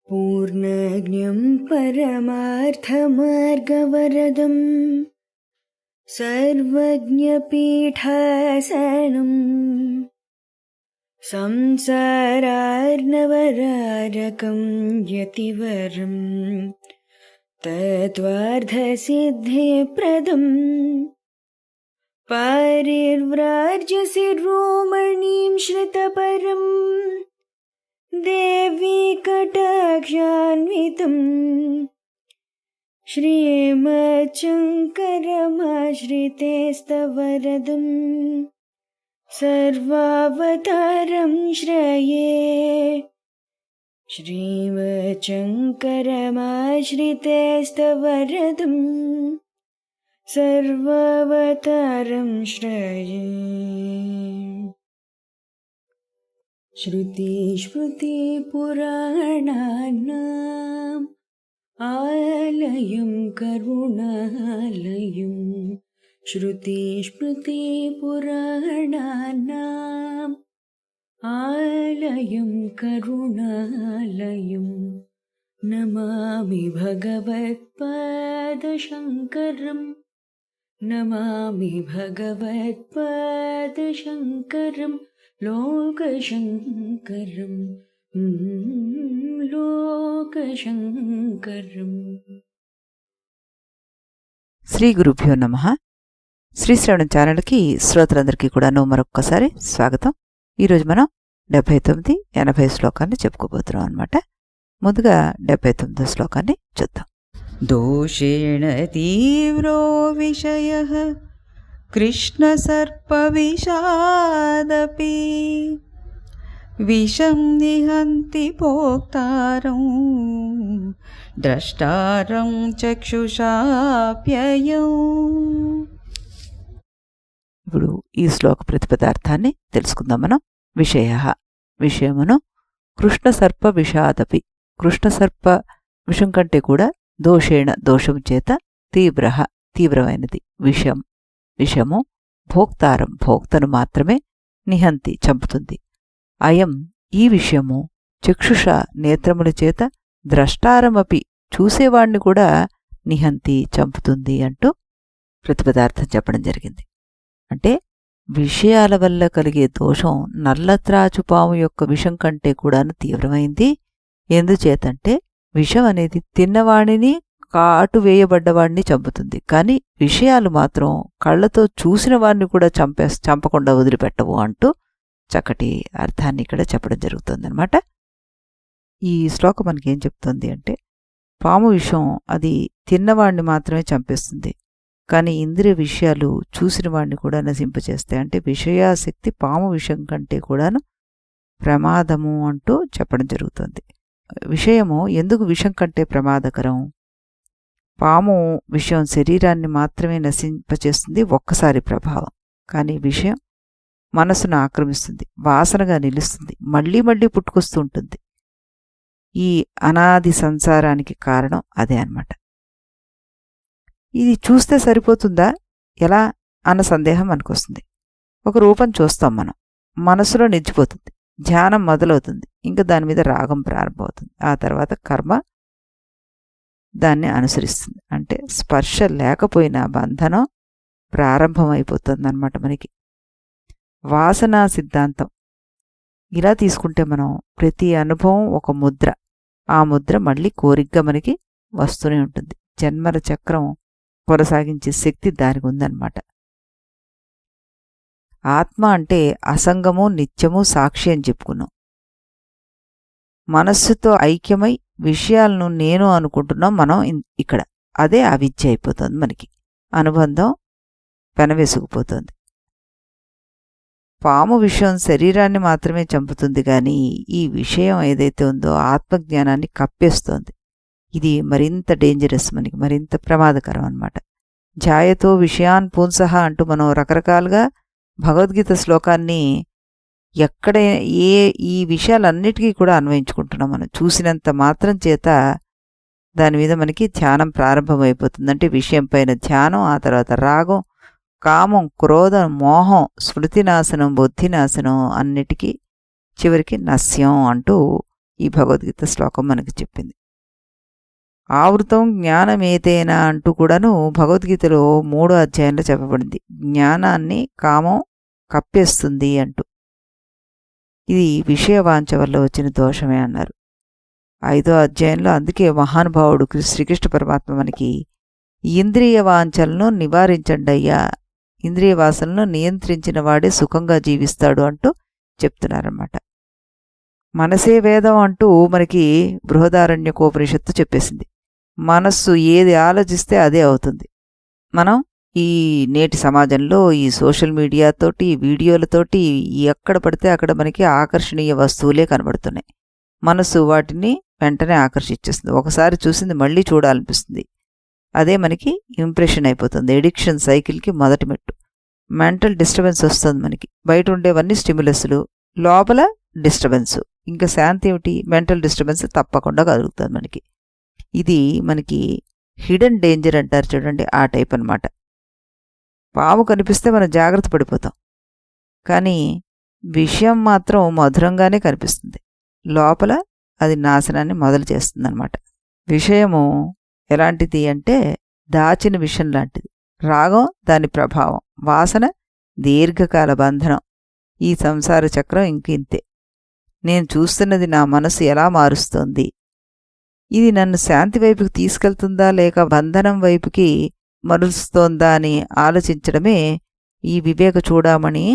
पूर्णज्ञं परमार्थमार्गवरदं सर्वज्ञपीठासनं संसारार्णवरारकं यतिवरं तत्त्वार्थसिद्धिप्रदं पारिव्राज्यशिरोमणिं श्रितपरम् देवी कटाक्षान्वितं श्रीमच्छङ्करमाश्रितेस्तवरदं सर्वावतारं श्रये श्रीमच्छङ्करमाश्रितेस्तवरदं सर्वावतारं श्रये। श्रुतिस्मृतिपुराणानाम् आलयं करुणालयं श्रुतिस्मृतिपुराणानाम् आलयं करुणालयं नमामि भगवत्पादशङ्करं नमामि भगवत्पादशङ्करं लोकशङ्करं लोकशङ्करम्। శ్రీ గురుభ్యో నమః. శ్రీశ్రవణం ఛానల్కి శ్రోతలందరికీ కూడాను మరొక్కసారి స్వాగతం. ఈరోజు మనం 79, 80 శ్లోకాన్ని చెప్పుకోబోతున్నాం అనమాట. ముందుగా 79వ శ్లోకాన్ని చూద్దాం. దోషేణ తీవ్రో విషయః కృష్ణసర్పవిషాదపి విషం నిహంతి భోక్తారం ద్రష్టారం చక్షుషాప్యయం. ఇప్పుడు ఈ శ్లోక ప్రతిపదార్థాన్ని తెలుసుకుందాం మనం. విషయమును కృష్ణసర్ప విషాదపి, కృష్ణసర్ప విషం కంటే కూడా దోషేణ దోషం చేత తీవ్రమైనది విషము భోక్తారం భోక్తను మాత్రమే నిహంతి చంపుతుంది. అయం ఈ విషయము చక్షుష నేత్రముల చేత ద్రష్టారమపి చూసేవాణ్ణి కూడా నిహంతి చంపుతుంది అంటూ ప్రతిపదార్థం చెప్పడం జరిగింది. అంటే విషయాల వల్ల కలిగే దోషం నల్లత్రాచుపాము యొక్క విషం కంటే కూడాను తీవ్రమైంది. ఎందుచేతంటే విషం అనేది తిన్నవాణిని కాటు వేయబడ్డవాడిని చంపుతుంది, కానీ విషయాలు మాత్రం కళ్ళతో చూసిన వాడిని కూడా చంపకుండా వదిలిపెట్టవు అంటూ చక్కటి అర్థాన్ని ఇక్కడ చెప్పడం జరుగుతుందన్నమాట. ఈ శ్లోకం మనకేం చెప్తుంది అంటే, పాము విషం అది తిన్నవాడిని మాత్రమే చంపేస్తుంది, కానీ ఇంద్రియ విషయాలు చూసిన వాడిని కూడా నశింపచేస్తాయి. అంటే విషయాశక్తి పాము విషం కంటే కూడాను ప్రమాదము అంటూ చెప్పడం జరుగుతుంది. విషయము ఎందుకు విషం కంటే ప్రమాదకరం? పాము విషయం శరీరాన్ని మాత్రమే నశింపచేస్తుంది ఒక్కసారి ప్రభావం, కానీ విషయం మనసును ఆక్రమిస్తుంది, వాసనగా నిలుస్తుంది, మళ్లీ మళ్లీ పుట్టుకొస్తూ ఉంటుంది. ఈ అనాది సంసారానికి కారణం అదే అన్నమాట. ఇది చూస్తే సరిపోతుందా ఎలా అన్న సందేహం మనకొస్తుంది. ఒక రూపం చూస్తాం మనం, మనసులో నిలిచిపోతుంది, ధ్యానం మొదలవుతుంది, ఇంకా దాని మీద రాగం ప్రారంభమవుతుంది. ఆ తర్వాత కర్మ దాన్ని అనుసరిస్తుంది. అంటే స్పర్శ లేకపోయినా బంధనం ప్రారంభమైపోతుంది అన్నమాట మనకి. వాసనా సిద్ధాంతం ఇలా తీసుకుంటే మనం ప్రతి అనుభవం ఒక ముద్ర, ఆ ముద్ర మళ్ళీ కోరికగా మనకి వస్తూనే ఉంటుంది. జన్మల చక్రం కొనసాగించే శక్తి దానికి ఉందన్నమాట. ఆత్మ అంటే అసంగము, నిత్యము, సాక్షి అని చెప్పుకున్నాం. మనస్సుతో ఐక్యమై విషయాలను నేను అనుకుంటున్నాం మనం ఇక్కడ. అదే అవిద్య అయిపోతుంది మనకి, అనుబంధం పెనవేసుకుపోతుంది. పాము విషయం శరీరాన్ని మాత్రమే చంపుతుంది, కానీ ఈ విషయం ఏదైతే ఉందో ఆత్మజ్ఞానాన్ని కప్పేస్తోంది. ఇది మరింత డేంజరస్, మనకి మరింత ప్రమాదకరం అన్నమాట. ధ్యాయతో విషయాన్ పుంసః అంటూ మనం రకరకాలుగా భగవద్గీత శ్లోకాన్ని ఎక్కడ ఈ విషయాలన్నిటికీ కూడా అన్వయించుకుంటున్నాం మనం. చూసినంత మాత్రం చేత దాని మీద మనకి ధ్యానం ప్రారంభమైపోతుంది. అంటే విషయం పైన ధ్యానం, ఆ తర్వాత రాగం, కామం, క్రోధం, మోహం, స్మృతినాశనం, బుద్ధినాశనం, అన్నిటికీ చివరికి నశ్యం అంటూ ఈ భగవద్గీత శ్లోకం మనకి చెప్పింది. ఆవృతం జ్ఞానమేతేనా అంటూ కూడాను భగవద్గీతలో 3వ అధ్యాయంలో చెప్పబడింది. జ్ఞానాన్ని కామం కప్పేస్తుంది అంటూ. ఇది విషయవాంఛ వల్ల వచ్చిన దోషమే అన్నారు. 5వ అధ్యాయంలో అందుకే మహానుభావుడు శ్రీకృష్ణ పరమాత్మ మనకి ఇంద్రియ వాంఛలను నివారించండి అయ్యా, ఇంద్రియ వాసనలను నియంత్రించిన వాడే సుఖంగా జీవిస్తాడు అంటూ చెప్తున్నారన్నమాట. మనసే వేదం అంటూ మనకి బృహదారణ్యకోపనిషత్తు చెప్పేసింది. మనస్సు ఏది ఆలోచిస్తే అదే అవుతుంది. మనం ఈ నేటి సమాజంలో ఈ సోషల్ మీడియాతోటి, వీడియోలతోటి ఎక్కడ పడితే అక్కడ మనకి ఆకర్షణీయ వస్తువులే కనబడుతున్నాయి. మనస్సు వాటిని వెంటనే ఆకర్షించేస్తుంది. ఒకసారి చూసింది మళ్ళీ చూడాలనిపిస్తుంది. అదే మనకి ఇంప్రెషన్ అయిపోతుంది. ఎడిక్షన్ సైకిల్కి మొదటి మెట్టు. మెంటల్ డిస్టర్బెన్స్ వస్తుంది మనకి. బయట ఉండేవన్నీ స్టిమ్యులస్లు, లోపల డిస్టర్బెన్స్. ఇంకా శాంతి ఏమిటి? మెంటల్ డిస్టర్బెన్స్ తప్పకుండా కలుగుతుంది మనకి. ఇది మనకి హిడెన్ డేంజర్ అంటారు చూడండి, ఆ టైప్ అనమాట. పాము కనిపిస్తే మనం జాగ్రత్త పడిపోతాం, కానీ విషయం మాత్రం మధురంగానే కనిపిస్తుంది. లోపల అది నాశనాన్ని మొదలు చేస్తుందన్నమాట. విషయము ఎలాంటిది అంటే దాచిన విషం లాంటిది. రాగం దాని ప్రభావం, వాసన దీర్ఘకాల బంధనం. ఈ సంసార చక్రం ఇంతే. నేను చూస్తున్నది నా మనసు ఎలా మారుస్తోంది, ఇది నన్ను శాంతి వైపుకి తీసుకెళ్తుందా లేక బంధనం వైపుకి మరుస్తోందా అని ఆలోచించడమే ఈ వివేక చూడమని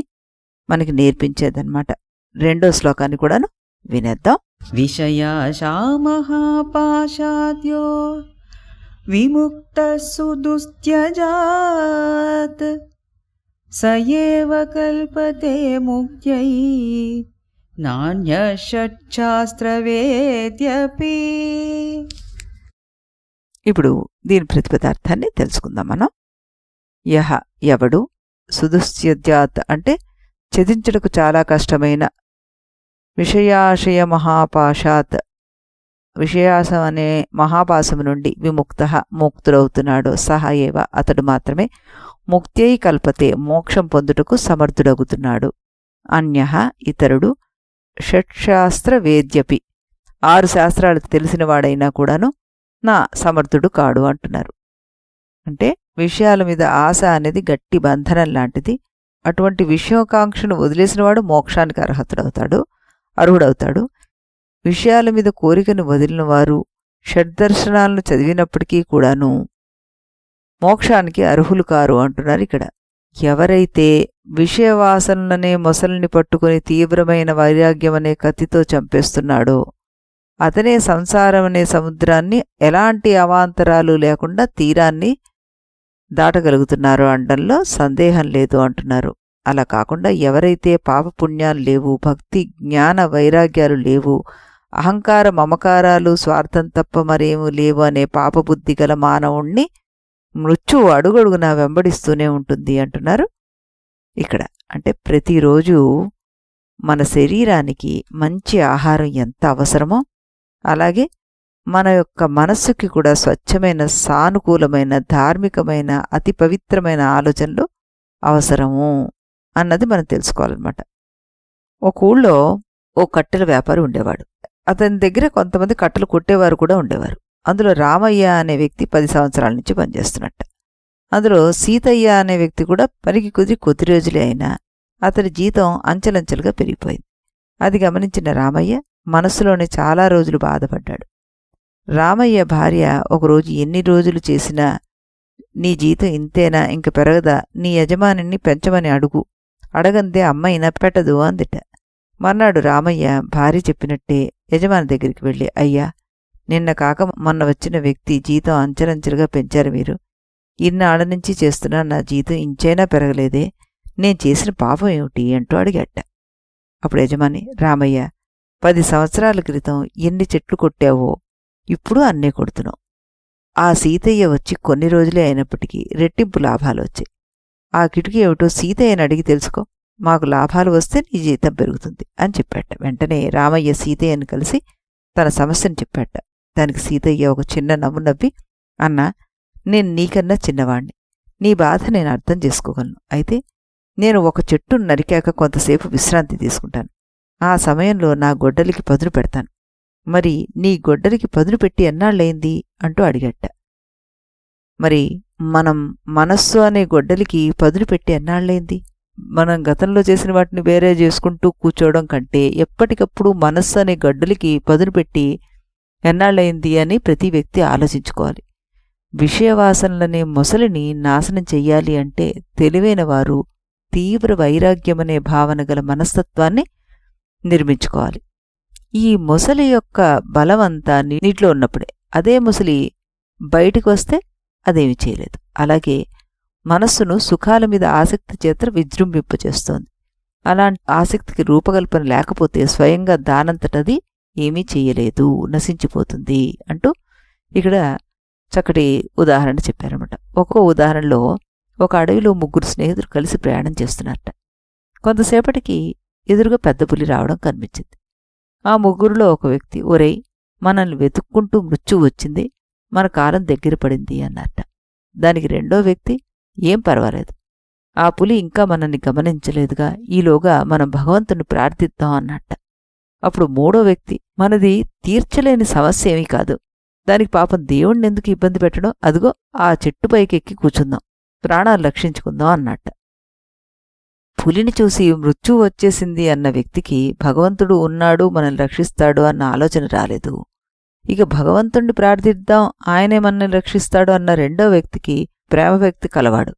మనకి నేర్పించేదన్నమాట. 2వ శ్లోకాన్ని కూడాను వినేద్దాం. విషయాశా మహాపాశాద్యో విముక్త సుదుస్త్యజాత్ సయేవ కల్పతే ముక్త్యై నాణ్యషట్శాస్త్రవేద్యపి. ఇప్పుడు దీని ప్రతిపదార్థాన్ని తెలుసుకుందాం మనం. యహ ఎవడు, సుదుస్త్యజాత్ అంటే ఛేదించుటకు చాలా కష్టమైన, విషయాశయ మహాపాశాత్ విషయాసం అనే మహాపాశము నుండి విముక్త ముక్తుడవుతున్నాడు. సహ ఏవ అతడు మాత్రమే ముక్త్యై కల్పతే మోక్షం పొందుటకు సమర్థుడగుతున్నాడు. అన్యః ఇతరుడు షట్శాస్త్ర వేద్యపి 6 శాస్త్రాలు తెలిసినవాడైనా కూడాను నా సమర్థుడు కాడు అంటున్నారు. అంటే విషయాల మీద ఆశ అనేది గట్టి బంధనం లాంటిది. అటువంటి విషయోకాంక్షను వదిలేసినవాడు మోక్షానికి అర్హుడవుతాడు. విషయాల మీద కోరికను వదిలిన వారు షడ్దర్శనాలను చదివినప్పటికీ కూడాను మోక్షానికి అర్హులు కారు అంటున్నారు ఇక్కడ. ఎవరైతే విషయవాసనలనే మొసలిని పట్టుకుని తీవ్రమైన వైరాగ్యం అనే కత్తితో చంపేస్తున్నాడో అతనే సంసారం అనే సముద్రాన్ని ఎలాంటి అవాంతరాలు లేకుండా తీరాన్ని దాటగలుగుతున్నారు అనడంలో సందేహం లేదు అంటున్నారు. అలా కాకుండా ఎవరైతే పాపపుణ్యాలు లేవు, భక్తి జ్ఞాన వైరాగ్యాలు లేవు, అహంకార మమకారాలు స్వార్థం తప్ప మరేమూ లేవు అనే పాపబుద్ధి గల మానవుణ్ణి మృత్యువు అడుగడుగునా వెంబడిస్తూనే ఉంటుంది అంటున్నారు ఇక్కడ. అంటే ప్రతిరోజు మన శరీరానికి మంచి ఆహారం ఎంత అవసరమో అలాగే మన యొక్క మనస్సుకి కూడా స్వచ్ఛమైన, సానుకూలమైన, ధార్మికమైన, అతి పవిత్రమైన ఆలోచనలు అవసరము అన్నది మనం తెలుసుకోవాలన్నమాట. ఒక ఊళ్ళో ఓ కట్టెల వ్యాపారి ఉండేవాడు. అతని దగ్గర కొంతమంది కట్టెలు కొట్టేవారు కూడా ఉండేవారు. అందులో రామయ్య అనే వ్యక్తి 10 సంవత్సరాల నుంచి పనిచేస్తున్నట్ట. అందులో సీతయ్య అనే వ్యక్తి కూడా పనికి కుదిరి కొద్ది రోజులే అయినా అతడి జీతం అంచెలంచెలుగా పెరిగిపోయింది. అది గమనించిన రామయ్య మనస్సులోనే చాలా రోజులు బాధపడ్డాడు. రామయ్య భార్య ఒకరోజు, ఎన్ని రోజులు చేసినా నీ జీతం ఇంతేనా, ఇంక పెరగదా, నీ యజమానిని పెంచమని అడగందే అమ్మైనా పెట్టదు అందిట. మర్నాడు రామయ్య భార్య చెప్పినట్టే యజమాని దగ్గరికి వెళ్ళి, అయ్యా, నిన్న కాక మొన్న వచ్చిన వ్యక్తి జీతం అంచెలంచెలుగా పెంచారు మీరు. ఇన్నాళ్ళ నుంచి చేస్తున్నా నా జీతం ఇంచైనా పెరగలేదే, నేను చేసిన పాపం ఏమిటి అంటూ అడిగట. అప్పుడు యజమాని, రామయ్య, 10 సంవత్సరాల క్రితం ఎన్ని చెట్లు కొట్టావో ఇప్పుడు అన్నే కొడుతున్నావు. ఆ సీతయ్య వచ్చి కొన్ని రోజులే అయినప్పటికీ రెట్టింపు లాభాలు వచ్చాయి. ఆ కిటికీ ఏమిటో సీతయ్యని అడిగి తెలుసుకో, మాకు లాభాలు వస్తే నీ జీతం పెరుగుతుంది అని చెప్పాట. వెంటనే రామయ్య సీతయ్యని కలిసి తన సమస్యను చెప్పాట. దానికి సీతయ్య ఒక చిన్న నవ్వు నవ్వి, అన్నా, నేను నీకన్నా చిన్నవాణ్ణి, నీ బాధ నేను అర్థం చేసుకోగలను. అయితే నేను ఒక చెట్టును నరికాక కొంతసేపు విశ్రాంతి తీసుకుంటాను. ఆ సమయంలో నా గొడ్డలికి పదును పెడతాను. మరి నీ గొడ్డలికి పదును పెట్టి ఎన్నాళ్ళయింది అంటూ అడిగట్ట. మరి మనం మనస్సు అనే గొడ్డలికి పదును పెట్టి ఎన్నాళ్ళైంది? మనం గతంలో చేసిన వాటిని వేరే చేసుకుంటూ కూర్చోవడం కంటే ఎప్పటికప్పుడు మనస్సు అనే గడ్డలికి పదును పెట్టి ఎన్నాళ్ళయింది అని ప్రతి వ్యక్తి ఆలోచించుకోవాలి. విషయవాసనలనే మొసలిని నాశనం చెయ్యాలి అంటే తెలివైన వారు తీవ్ర వైరాగ్యమనే భావన గల మనస్తత్వాన్ని నిర్మించుకోవాలి. ఈ మొసలి యొక్క బలమంతా నీటిలో ఉన్నప్పుడే, అదే మొసలి బయటికి వస్తే అదేమి చేయలేదు. అలాగే మనస్సును సుఖాల మీద ఆసక్తి చేత విజృంభింపచేస్తోంది. అలాంటి ఆసక్తికి రూపకల్పన లేకపోతే స్వయంగా దానంతటది ఏమీ చెయ్యలేదు, నశించిపోతుంది అంటూ ఇక్కడ చక్కటి ఉదాహరణ చెప్పారన్నమాట. ఒక్కో ఉదాహరణలో ఒక అడవిలో 3 స్నేహితులు కలిసి ప్రయాణం చేస్తున్నారట. కొంతసేపటికి ఎదురుగా పెద్ద పులి రావడం కనిపించింది. ఆ 3లో ఒక వ్యక్తి, ఒరేయ్, మనల్ని వెతుక్కుంటూ మృత్యువు వచ్చింది, మన కాలం దగ్గర పడింది అన్నట్ట. దానికి రెండో వ్యక్తి, ఏం పర్వాలేదు, ఆ పులి ఇంకా మనల్ని గమనించలేదుగా, ఈలోగా మనం భగవంతుని ప్రార్థిద్దాం అన్నట్ట. అప్పుడు మూడో వ్యక్తి, మనది తీర్చలేని సమస్య ఏమీ కాదు, దానికి పాపం దేవుణ్ణి ఎందుకు ఇబ్బంది పెట్టడం, అదిగో ఆ చెట్టు పైకెక్కి కూర్చుందాం, ప్రాణాలు రక్షించుకుందాం అన్నట్ట. పులిని చూసి మృత్యువు వచ్చేసింది అన్న వ్యక్తికి భగవంతుడు ఉన్నాడు, మనల్ని రక్షిస్తాడు అన్న ఆలోచన రాలేదు. ఇక భగవంతుణ్ణి ప్రార్థిద్దాం, ఆయనే మనల్ని రక్షిస్తాడు అన్న రెండో వ్యక్తికి ప్రేమ వ్యక్తి కలవాడు.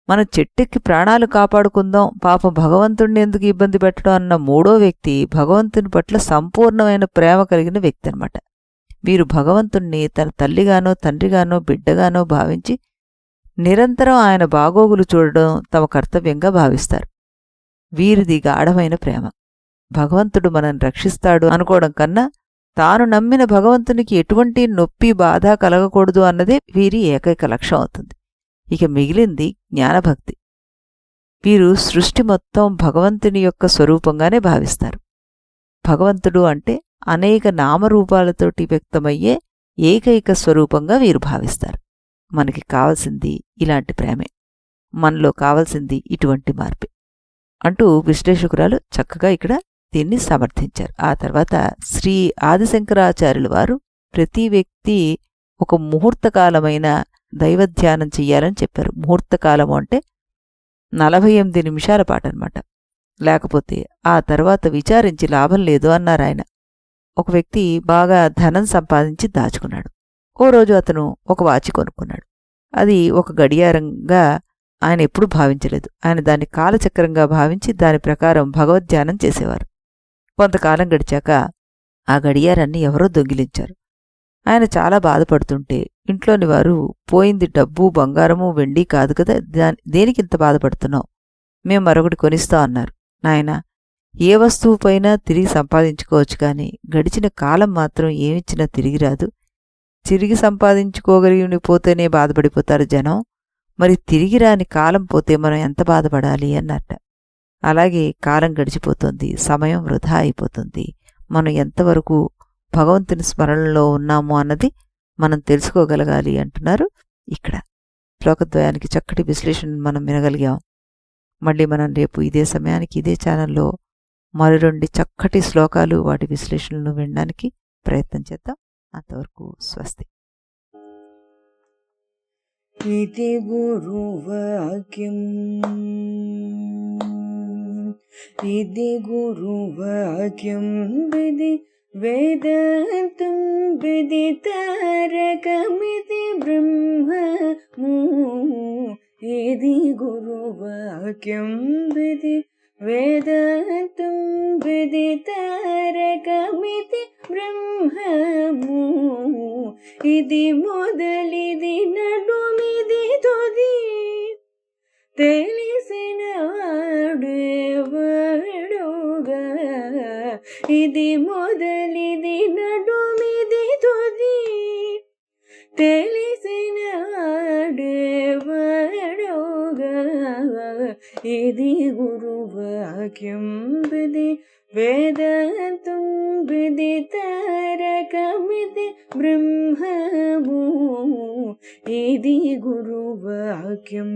మనం చెట్టెక్కి ప్రాణాలు కాపాడుకుందాం, పాపం భగవంతుణ్ణి ఎందుకు ఇబ్బంది పెట్టడం అన్న మూడో వ్యక్తి భగవంతుని పట్ల సంపూర్ణమైన ప్రేమ కలిగిన వ్యక్తి అన్నమాట. వీరు భగవంతుణ్ణి తన తల్లిగానో తండ్రిగానో బిడ్డగానో భావించి నిరంతరం ఆయన బాగోగులు చూడడం తమ కర్తవ్యంగా భావిస్తారు. వీరిది గాఢమైన ప్రేమ. భగవంతుడు మనల్ని రక్షిస్తాడు అనుకోవడం కన్నా తాను నమ్మిన భగవంతునికి ఎటువంటి నొప్పి బాధ కలగకూడదు అన్నదే వీరి ఏకైక లక్ష్యం అవుతుంది. ఇక మిగిలింది జ్ఞానభక్తి. వీరు సృష్టి మొత్తం భగవంతుని యొక్క స్వరూపంగానే భావిస్తారు. భగవంతుడు అంటే అనేక నామరూపాలతోటి వ్యక్తమయ్యే ఏకైక స్వరూపంగా వీరు భావిస్తారు. మనకి కావలసింది ఇలాంటి ప్రేమే, మనలో కావలసింది ఇటువంటి మార్పే అంటూ విశ్లేషకురాలు చక్కగా ఇక్కడ దీన్ని సమర్థించారు. ఆ తర్వాత శ్రీ ఆదిశంకరాచార్యుల వారు ప్రతి వ్యక్తి ఒక ముహూర్తకాలమైన దైవధ్యానం చెయ్యాలని చెప్పారు. ముహూర్తకాలము అంటే 48 నిమిషాల పాటనమాట. లేకపోతే ఆ తర్వాత విచారించి లాభం లేదు అన్నారాయన. ఒక వ్యక్తి బాగా ధనం సంపాదించి దాచుకున్నాడు. ఓ రోజు అతను ఒక వాచి కొనుక్కున్నాడు. అది ఒక గడియారంగా ఆయన ఎప్పుడూ భావించలేదు. ఆయన దాన్ని కాలచక్రంగా భావించి దాని ప్రకారం భగవద్ధ్యానం చేసేవారు. కొంతకాలం గడిచాక ఆ గడియారాన్ని ఎవరో దొంగిలించారు. ఆయన చాలా బాధపడుతుంటే ఇంట్లోని వారు, పోయింది డబ్బు బంగారము వెండి కాదు కదా, దేనికింత బాధపడుతున్నావు, మేం మరొకటి కొనిస్తాం అన్నారు. నాయనా, ఏ వస్తువుపైనా తిరిగి సంపాదించుకోవచ్చు కానీ గడిచిన కాలం మాత్రం ఏమిచ్చినా తిరిగి రాదు. తిరిగి సంపాదించుకోగలిగి పోతేనే బాధపడిపోతారు జనం, మరి తిరిగి రాని కాలం పోతే మనం ఎంత బాధపడాలి అన్నట్ట. అలాగే కాలం గడిచిపోతుంది, సమయం వృధా అయిపోతుంది. మనం ఎంతవరకు భగవంతుని స్మరణలో ఉన్నాము అన్నది మనం తెలుసుకోగలగాలి అంటున్నారు ఇక్కడ. శ్లోకద్వయానికి చక్కటి విశ్లేషణ మనం వినగలిగాం. మళ్ళీ మనం రేపు ఇదే సమయానికి ఇదే ఛానల్లో మరో 2 చక్కటి శ్లోకాలు వాటి విశ్లేషణలను వినడానికి ప్రయత్నం చేద్దాం. అంతవరకు స్వస్తి. इति गुरुवाक्यम् इति गुरुवाक्यं विधि वेदान्तं विदितारकमिति ब्रह्ममु इति गुरुवाक्यं विधि वेदान्तं विदितारकमिति ब्रह्ममु इति मोदलिदि नडुमिदि तुदि తెలిసిన వాడెవడుగా ఇది మొదలిది నడుమిది తుది తెలిసిన వాడెవడుగా ఇది గురువాక్యం విధి వేదాంతం విదితారకమితి బ్రహ్మము ఇది గురువాక్యం.